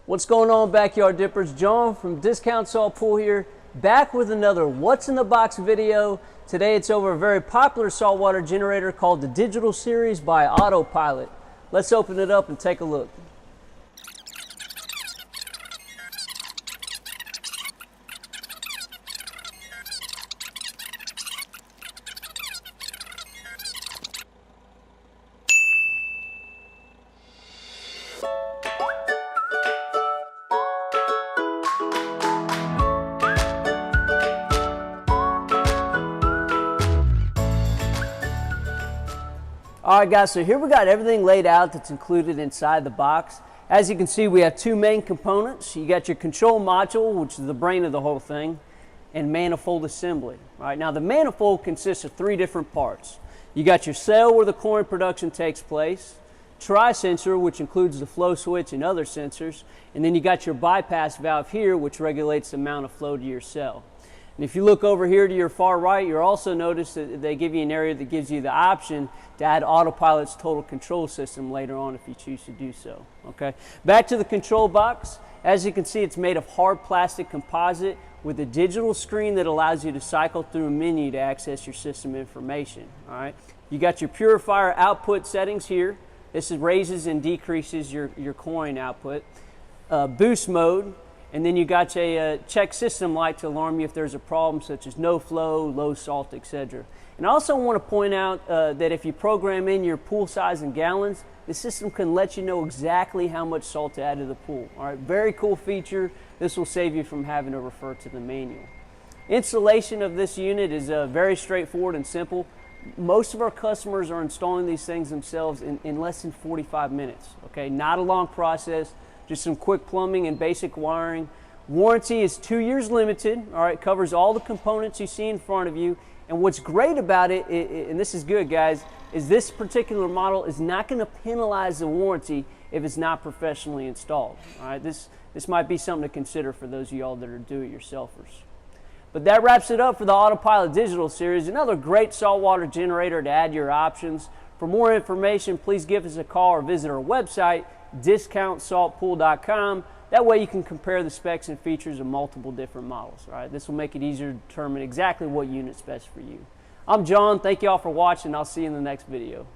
What's going on, Backyard Dippers? John from Discount Salt Pool here, back with another What's in the Box video. Today it's over a very popular saltwater generator called the Digital Series by Autopilot. Let's open it up and take a look. All right, guys, so here we got everything laid out that's included inside the box. As you can see, we have two main components. You got your control module, which is the brain of the whole thing, and manifold assembly. All right, now the manifold consists of three different parts. You got your cell where the chlorine production takes place, tri-sensor, which includes the flow switch and other sensors, and then you got your bypass valve here, which regulates the amount of flow to your cell. And if you look over here to your far right, you'll also notice that they give you an area that gives you the option to add Autopilot's total control system later on if you choose to do so. Okay, back to the control box. As you can see, it's made of hard plastic composite with a digital screen that allows you to cycle through a menu to access your system information. All right, you got your purifier output settings here. This raises and decreases your chlorine output. Boost mode. And then you got a check system light to alarm you if there's a problem such as no flow, low salt, etc. And I also want to point out that if you program in your pool size in gallons, the system can let you know exactly how much salt to add to the pool. All right, very cool feature. This will save you from having to refer to the manual. Installation of this unit is very straightforward and simple. Most of our customers are installing these things themselves in less than 45 minutes. Okay, not a long process. Just some quick plumbing and basic wiring. Warranty is 2 years limited. All right, covers all the components you see in front of you. And what's great about it, and this is good, guys, is this particular model is not going to penalize the warranty if it's not professionally installed. All right, this might be something to consider for those of y'all that are do-it-yourselfers. But that wraps it up for the Autopilot Digital Series. Another great saltwater generator to add your options. For more information, please give us a call or visit our website, discountsaltpool.com. That way you can compare the specs and features of multiple different models. All right, this will make it easier to determine exactly what unit's best for you. I'm John. Thank you all for watching. I'll see you in the next video.